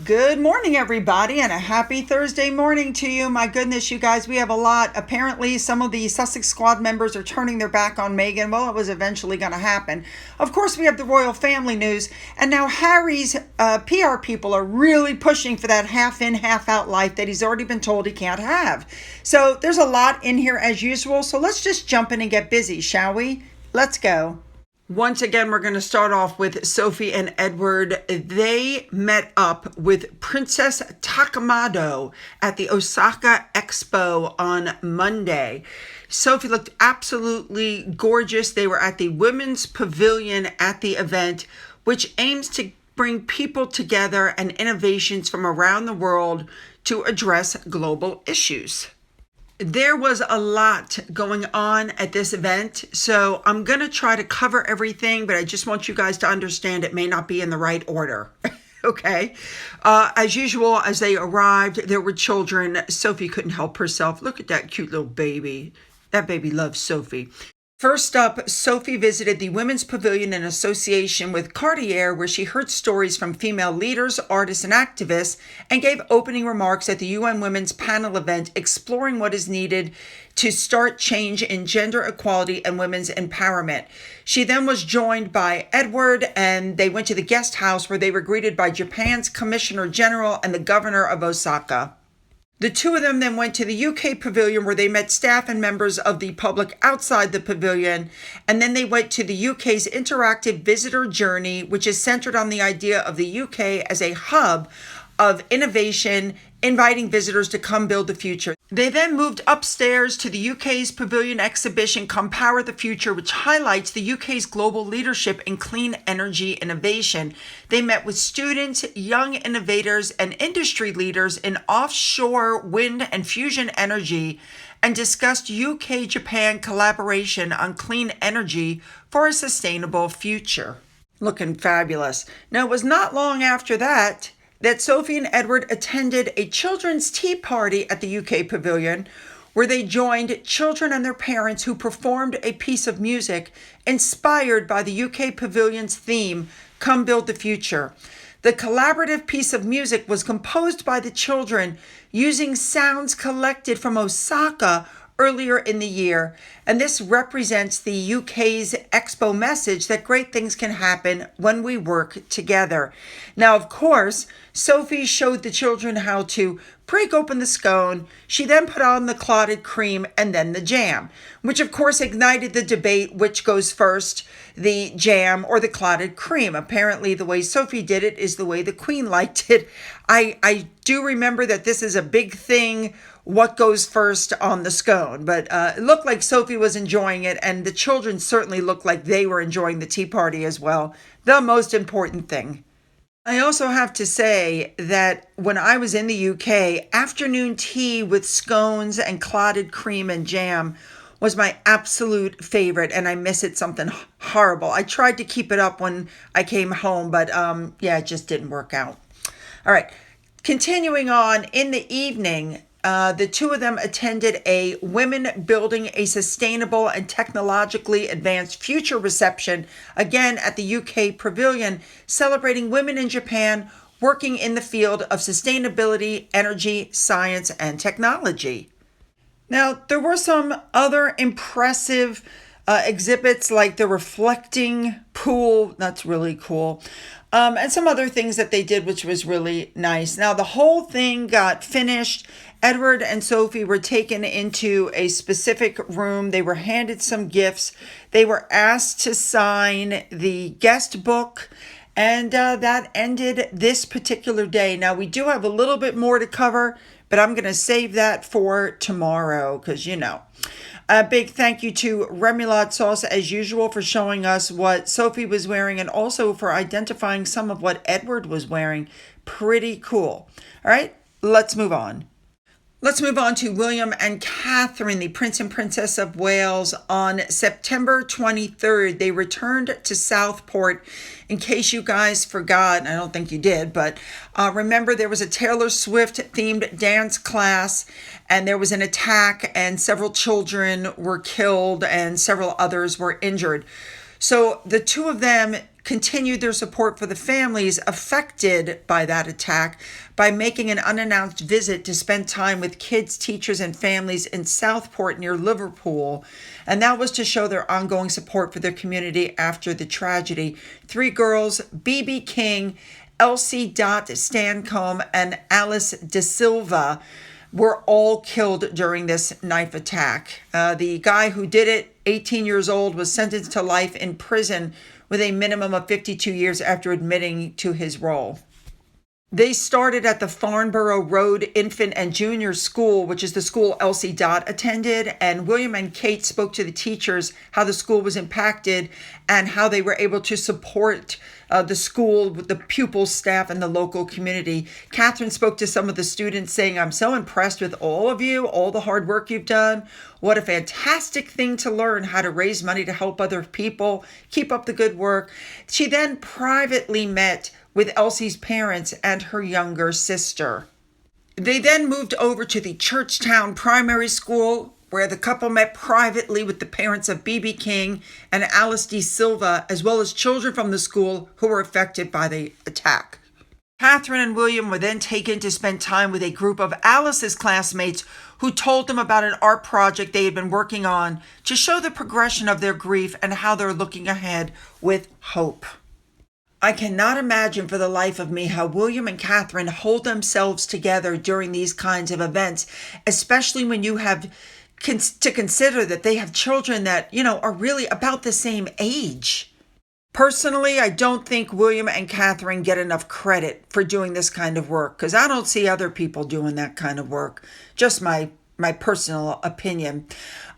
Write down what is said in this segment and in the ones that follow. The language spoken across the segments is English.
Good morning, everybody, and a happy Thursday morning to you. My goodness, you guys, we have a lot. Apparently, some of the Sussex squad members are turning their back on Meghan. Well, it was eventually going to happen. Of course, we have the royal family news, and now Harry's PR people are really pushing for that half-in, half-out life that he's already been told he can't have. So there's a lot in here as usual, so let's just jump in and get busy, shall we? Let's go. Once again, we're going to start off with Sophie and Edward. They met up with Princess Takamado at the Osaka Expo on Monday. Sophie looked absolutely gorgeous. They were at the Women's Pavilion at the event, which aims to bring people together and innovations from around the world to address global issues. There was a lot going on at this event, so I'm going to try to cover everything, but I just want you guys to understand it may not be in the right order. Okay. As usual, as they arrived, there were children. Sophie couldn't help herself. Look at that cute little baby. That baby loves Sophie. First up, Sophie visited the Women's Pavilion in association with Cartier, where she heard stories from female leaders, artists, and activists, and gave opening remarks at the UN Women's Panel event exploring what is needed to start change in gender equality and women's empowerment. She then was joined by Edward, and they went to the guest house where they were greeted by Japan's Commissioner General and the Governor of Osaka. The two of them then went to the UK pavilion where they met staff and members of the public outside the pavilion. And then they went to the UK's interactive visitor journey, which is centered on the idea of the UK as a hub of innovation, inviting visitors to come build the future. They then moved upstairs to the UK's pavilion exhibition, Come Power the Future, which highlights the UK's global leadership in clean energy innovation. They met with students, young innovators, and industry leaders in offshore wind and fusion energy and discussed UK-Japan collaboration on clean energy for a sustainable future. Looking fabulous. Now, it was not long after that Sophie and Edward attended a children's tea party at the UK pavilion where they joined children and their parents who performed a piece of music inspired by the UK pavilion's theme, Come Build the Future. The collaborative piece of music was composed by the children using sounds collected from Osaka earlier in the year, and this represents the UK's Expo message that great things can happen when we work together. Now, of course, Sophie showed the children how to break open the scone. She then put on the clotted cream and then the jam, which of course ignited the debate which goes first, the jam or the clotted cream. Apparently, the way Sophie did it is the way the Queen liked it. I do remember that this is a big thing, what goes first on the scone, but it looked like Sophie was enjoying it, and the children certainly looked like they were enjoying the tea party as well. The most important thing. I also have to say that when I was in the UK, afternoon tea with scones and clotted cream and jam was my absolute favorite, and I miss it something horrible. I tried to keep it up when I came home, but it just didn't work out. All right, continuing on, in the evening, the two of them attended a Women Building a Sustainable and Technologically Advanced Future reception, again at the UK Pavilion, celebrating women in Japan working in the field of sustainability, energy, science, and technology. Now, there were some other impressive exhibits like the reflecting pool. That's really cool. And some other things that they did, which was really nice. Now, the whole thing got finished. Edward and Sophie were taken into a specific room. They were handed some gifts. They were asked to sign the guest book. And that ended this particular day. Now, we do have a little bit more to cover, but I'm going to save that for tomorrow because, A big thank you to Remoulade Sauce, as usual, for showing us what Sophie was wearing and also for identifying some of what Edward was wearing. Pretty cool. All right, let's move on. Let's move on to William and Catherine, the Prince and Princess of Wales. On September 23rd, they returned to Southport. In case you guys forgot, and I don't think you did, but remember there was a Taylor Swift-themed dance class, and there was an attack, and several children were killed, and several others were injured. So the two of them continued their support for the families affected by that attack by making an unannounced visit to spend time with kids, teachers, and families in Southport near Liverpool. And that was to show their ongoing support for their community after the tragedy. 3 girls, BB King, Elsie Stancombe, and Alice De Silva, were all killed during this knife attack. The guy who did it, 18 years old, was sentenced to life in prison with a minimum of 52 years after admitting to his role. They started at the Farnborough Road Infant and Junior School, which is the school Elsie attended, and William and Kate spoke to the teachers how the school was impacted and how they were able to support the school with the pupils, staff, and the local community. Catherine spoke to some of the students saying, "I'm so impressed with all of you, all the hard work you've done. What a fantastic thing to learn how to raise money to help other people. Keep up the good work." She then privately met with Elsie's parents and her younger sister. They then moved over to the Churchtown Primary School, where the couple met privately with the parents of BB King and Alice De Silva, as well as children from the school who were affected by the attack. Catherine and William were then taken to spend time with a group of Alice's classmates who told them about an art project they had been working on to show the progression of their grief and how they're looking ahead with hope. I cannot imagine for the life of me how William and Catherine hold themselves together during these kinds of events, especially when you have to consider that they have children that, are really about the same age. Personally, I don't think William and Catherine get enough credit for doing this kind of work because I don't see other people doing that kind of work. Just my personal opinion.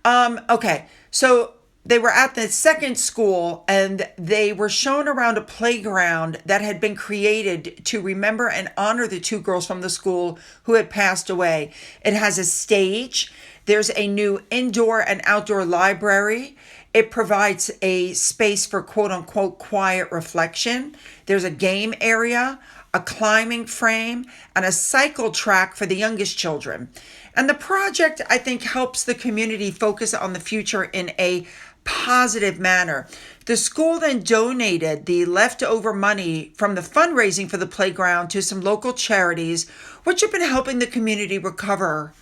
Okay, so they were at the second school and they were shown around a playground that had been created to remember and honor the 2 girls from the school who had passed away. It has a stage. There's a new indoor and outdoor library. It provides a space for quote unquote quiet reflection. There's a game area, a climbing frame, and a cycle track for the youngest children. And the project, I think, helps the community focus on the future in a positive manner. The school then donated the leftover money from the fundraising for the playground to some local charities, which have been helping the community recover.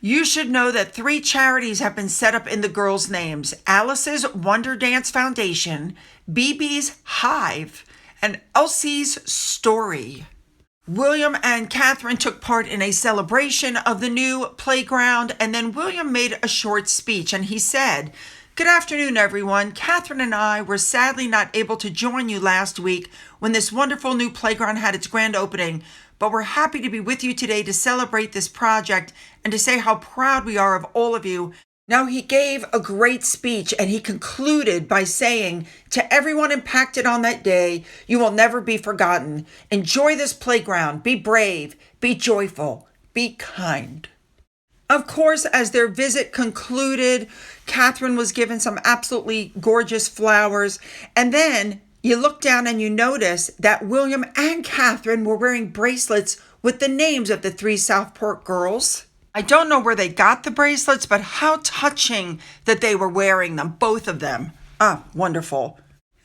You should know that 3 charities have been set up in the girls' names: Alice's Wonder Dance Foundation, BB's Hive, and Elsie's Story. William and Catherine took part in a celebration of the new playground, and then William made a short speech, and he said, "Good afternoon, everyone. Catherine and I were sadly not able to join you last week when this wonderful new playground had its grand opening, but we're happy to be with you today to celebrate this project and to say how proud we are of all of you." Now, he gave a great speech and he concluded by saying, "To everyone impacted on that day, you will never be forgotten. Enjoy this playground. Be brave. Be joyful. Be kind." Of course, as their visit concluded, Catherine was given some absolutely gorgeous flowers. And then you look down and you notice that William and Catherine were wearing bracelets with the names of the 3 Southport girls. I don't know where they got the bracelets, but how touching that they were wearing them, both of them. Wonderful.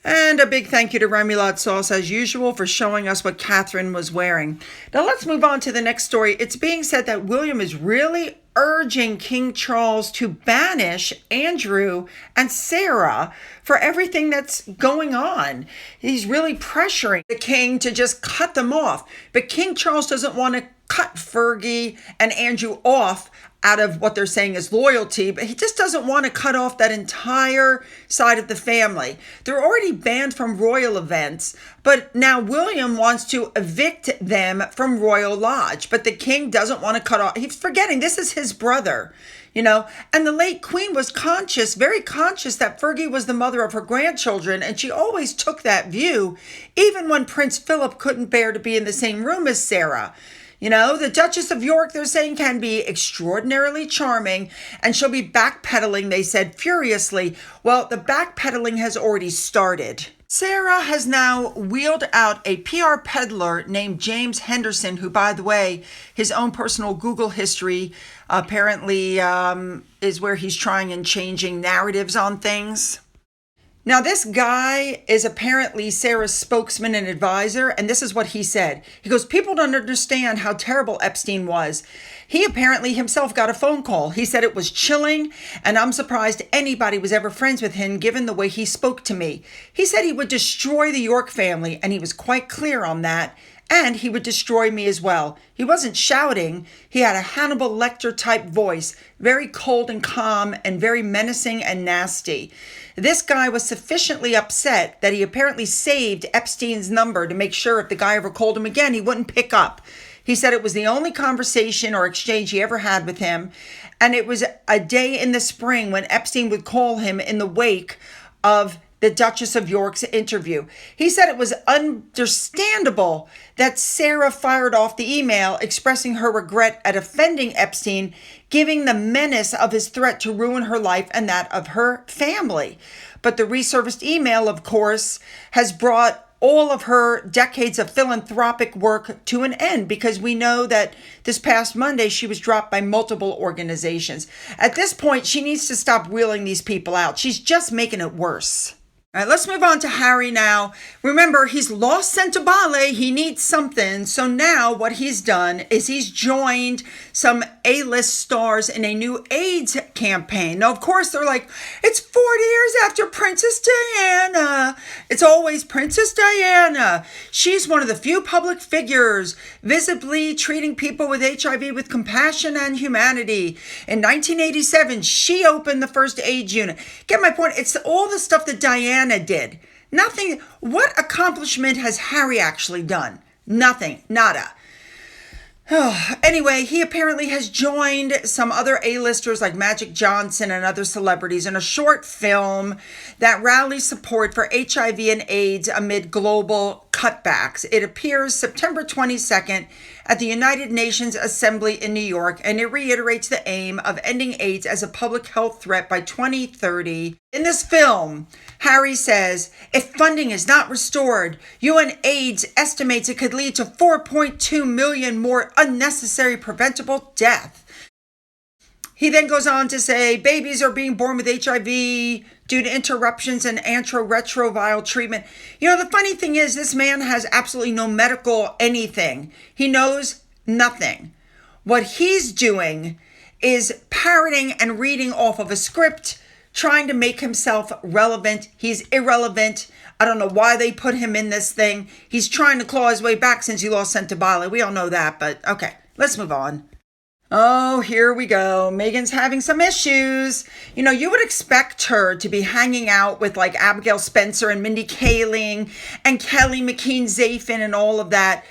And a big thank you to Remoulade Sauce, as usual, for showing us what Catherine was wearing. Now let's move on to the next story. It's being said that William is really urging King Charles to banish Andrew and Sarah for everything that's going on. He's really pressuring the king to just cut them off. But King Charles doesn't want to cut Fergie and Andrew off out of what they're saying is loyalty, but he just doesn't want to cut off that entire side of the family. They're already banned from royal events, but now William wants to evict them from Royal Lodge, but the king doesn't want to cut off. He's forgetting this is his brother, and the late queen was very conscious that Fergie was the mother of her grandchildren, and she always took that view, even when Prince Philip couldn't bear to be in the same room as Sarah. The Duchess of York, they're saying, can be extraordinarily charming, and she'll be backpedaling, they said, furiously. Well, the backpedaling has already started. Sarah has now wheeled out a PR peddler named James Henderson, who, by the way, his own personal Google history apparently is where he's trying and changing narratives on things. Now, this guy is apparently Sarah's spokesman and advisor, and this is what he said. He goes, people don't understand how terrible Epstein was. He apparently himself got a phone call. He said it was chilling, and I'm surprised anybody was ever friends with him given the way he spoke to me. He said he would destroy the York family, and he was quite clear on that. And he would destroy me as well. He wasn't shouting. He had a Hannibal Lecter type voice, very cold and calm and very menacing and nasty. This guy was sufficiently upset that he apparently saved Epstein's number to make sure if the guy ever called him again, he wouldn't pick up. He said it was the only conversation or exchange he ever had with him. And it was a day in the spring when Epstein would call him in the wake of the Duchess of York's interview. He said it was understandable that Sarah fired off the email expressing her regret at offending Epstein, giving the menace of his threat to ruin her life and that of her family. But the resurfaced email, of course, has brought all of her decades of philanthropic work to an end, because we know that this past Monday she was dropped by multiple organizations. At this point, she needs to stop wheeling these people out. She's just making it worse. All right, let's move on to Harry now. Remember, he's lost Sentibale. He needs something. So now what he's done is he's joined some A-list stars in a new AIDS campaign. Now, of course, they're like, it's 40 years after Princess Diana. It's always Princess Diana. She's one of the few public figures visibly treating people with HIV with compassion and humanity. In 1987, she opened the first AIDS unit. Get my point? It's all the stuff that Diana did. Nothing. What accomplishment has Harry actually done? Nothing. Nada. Anyway, he apparently has joined some other A-listers like Magic Johnson and other celebrities in a short film that rallies support for HIV and AIDS amid global cutbacks. It appears September 22nd at the United Nations Assembly in New York, and it reiterates the aim of ending AIDS as a public health threat by 2030. In this film, Harry says, if funding is not restored, UNAIDS estimates it could lead to 4.2 million more unnecessary preventable deaths. He then goes on to say, babies are being born with HIV due to interruptions in antiretroviral treatment. You know, the funny thing is, this man has absolutely no medical anything. He knows nothing. What he's doing is parroting and reading off of a script, trying to make himself relevant. He's irrelevant. I don't know why they put him in this thing. He's trying to claw his way back since he lost Sentibale. We all know that, but okay, let's move on. Oh, here we go. Meghan's having some issues. You know, you would expect her to be hanging out with like Abigail Spencer and Mindy Kaling and Kelly McKean-Zafin and all of that.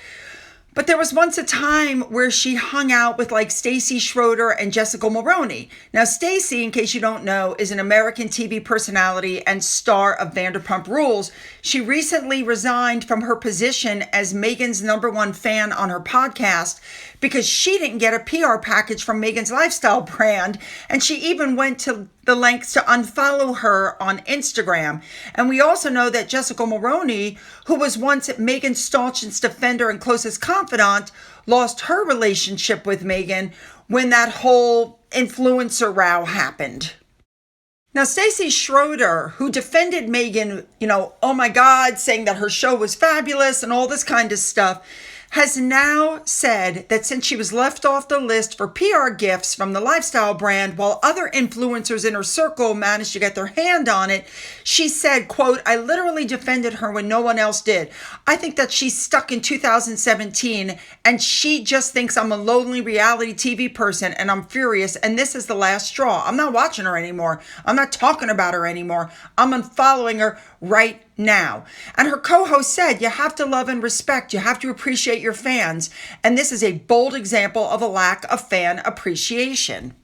But there was once a time where she hung out with like Stacey Schroeder and Jessica Mulroney. Now, Stacey, in case you don't know, is an American TV personality and star of Vanderpump Rules. She recently resigned from her position as Meghan's #1 fan on her podcast because she didn't get a PR package from Meghan's lifestyle brand. And she even went to the lengths to unfollow her on Instagram. And we also know that Jessica Mulroney, who was once Meghan's staunchest defender and closest confidant, lost her relationship with Meghan when that whole influencer row happened. Now, Stacey Schroeder, who defended Meghan, oh my God, saying that her show was fabulous and all this kind of stuff, has now said that since she was left off the list for PR gifts from the lifestyle brand, while other influencers in her circle managed to get their hand on it, she said, quote, I literally defended her when no one else did. I think that she's stuck in 2017 and she just thinks I'm a lonely reality TV person and I'm furious and this is the last straw. I'm not watching her anymore. I'm not talking about her anymore. I'm unfollowing her right now. And her co-host said, you have to love and respect. You have to appreciate your fans. And this is a bold example of a lack of fan appreciation.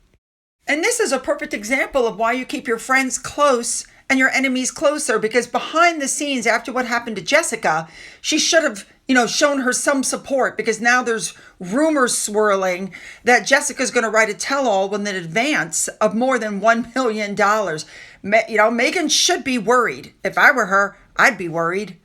And this is a perfect example of why you keep your friends close and your enemies closer, because behind the scenes, after what happened to Jessica, she should have, shown her some support, because now there's rumors swirling that Jessica's going to write a tell-all with an advance of more than $1 million. Meghan should be worried. If I were her, I'd be worried.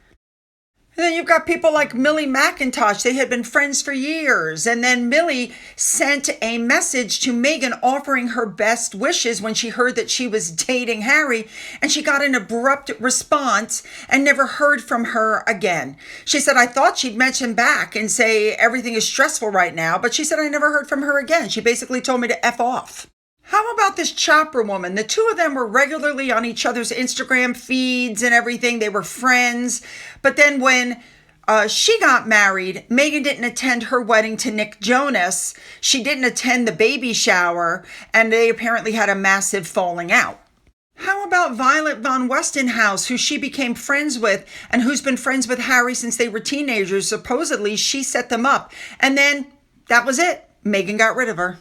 And then you've got people like Millie McIntosh. They had been friends for years. And then Millie sent a message to Meghan offering her best wishes when she heard that she was dating Harry. And she got an abrupt response and never heard from her again. She said, I thought she'd mention back and say everything is stressful right now. But she said, I never heard from her again. She basically told me to F off. How about this Chopra woman? The two of them were regularly on each other's Instagram feeds and everything. They were friends. But then when she got married, Meghan didn't attend her wedding to Nick Jonas. She didn't attend the baby shower, and they apparently had a massive falling out. How about Violet von Westinghouse, who she became friends with and who's been friends with Harry since they were teenagers? Supposedly, she set them up. And then that was it. Meghan got rid of her.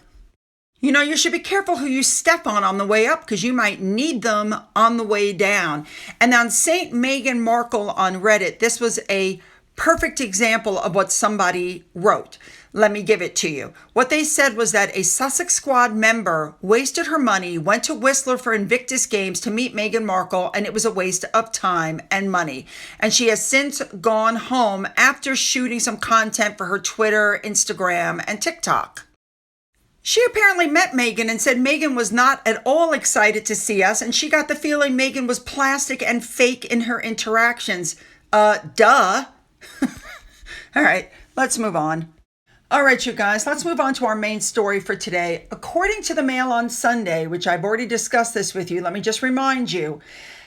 You know, you should be careful who you step on the way up because you might need them on the way down. And on St. Meghan Markle on Reddit, this was a perfect example of what somebody wrote. Let me give it to you. What they said was that a Sussex squad member wasted her money, went to Whistler for Invictus Games to meet Meghan Markle, and it was a waste of time and money. And she has since gone home after shooting some content for her Twitter, Instagram, and TikTok. She apparently met Meghan and said Meghan was not at all excited to see us, and she got the feeling Meghan was plastic and fake in her interactions. Duh. All right, let's move on. All right, you guys, let's move on to our main story for today. According to the Mail on Sunday, which I've already discussed this with you, let me just remind you,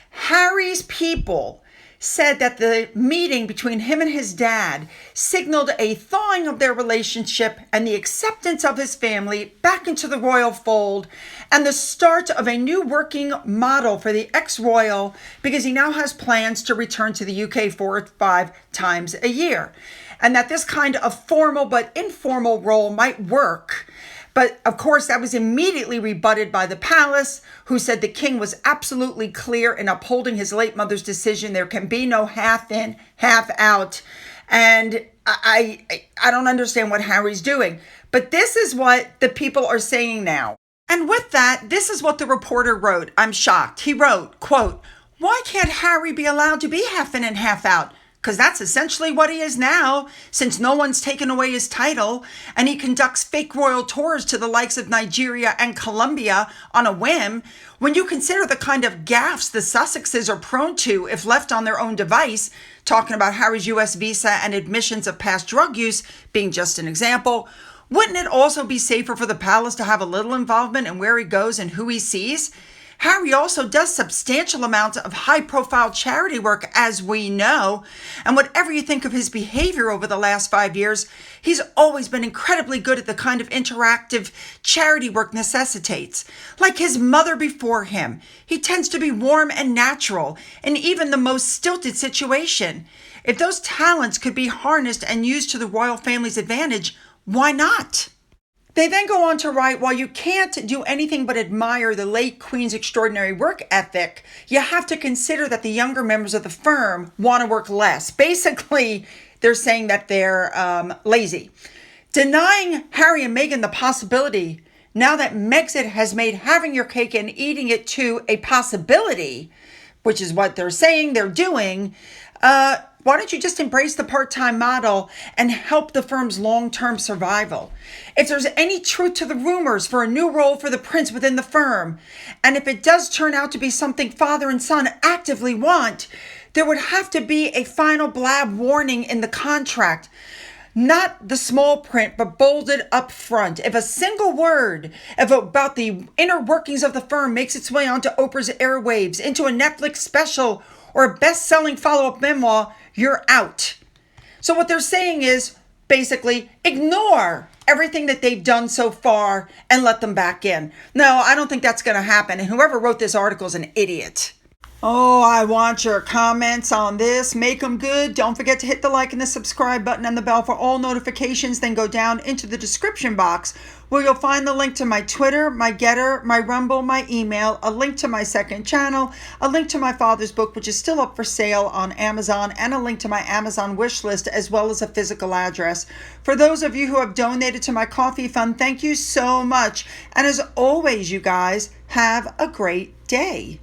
Harry's people said that the meeting between him and his dad signaled a thawing of their relationship and the acceptance of his family back into the royal fold and the start of a new working model for the ex-royal because he now has plans to return to the UK 4 or 5 times a year. And that this kind of formal but informal role might work. But of course, that was immediately rebutted by the palace, who said the king was absolutely clear in upholding his late mother's decision. There can be no half in, half out. And I don't understand what Harry's doing. But this is what the people are saying now. And with that, this is what the reporter wrote. I'm shocked. He wrote, quote, "Why can't Harry be allowed to be half in and half out? Because that's essentially what he is now, since no one's taken away his title, and he conducts fake royal tours to the likes of Nigeria and Colombia on a whim. When you consider the kind of gaffes the Sussexes are prone to if left on their own device, talking about Harry's US visa and admissions of past drug use being just an example, wouldn't it also be safer for the palace to have a little involvement in where he goes and who he sees? Harry also does substantial amounts of high-profile charity work, as we know, and whatever you think of his behavior over the last 5 years, he's always been incredibly good at the kind of interactive charity work necessitates. Like his mother before him, he tends to be warm and natural in even the most stilted situation. If those talents could be harnessed and used to the royal family's advantage, why not?" They then go on to write, while you can't do anything but admire the late Queen's extraordinary work ethic, you have to consider that the younger members of the firm want to work less. Basically, they're saying that they're lazy. Denying Harry and Meghan the possibility, now that Megxit has made having your cake and eating it too a possibility, which is what they're saying they're doing, why don't you just embrace the part-time model and help the firm's long-term survival? If there's any truth to the rumors for a new role for the prince within the firm, and if it does turn out to be something father and son actively want, there would have to be a final blab warning in the contract. Not the small print, but bolded up front. If a single word about the inner workings of the firm makes its way onto Oprah's airwaves, into a Netflix special, or a best-selling follow-up memoir, you're out. So what they're saying is, basically, ignore everything that they've done so far and let them back in. No, I don't think that's going to happen. And whoever wrote this article is an idiot. Oh, I want your comments on this. Make them good. Don't forget to hit the like and the subscribe button and the bell for all notifications. Then go down into the description box where you'll find the link to my Twitter, my Gettr, my Rumble, my email, a link to my second channel, a link to my father's book, which is still up for sale on Amazon, and a link to my Amazon wish list, as well as a physical address. For those of you who have donated to my coffee fund, thank you so much. And as always, you guys, have a great day.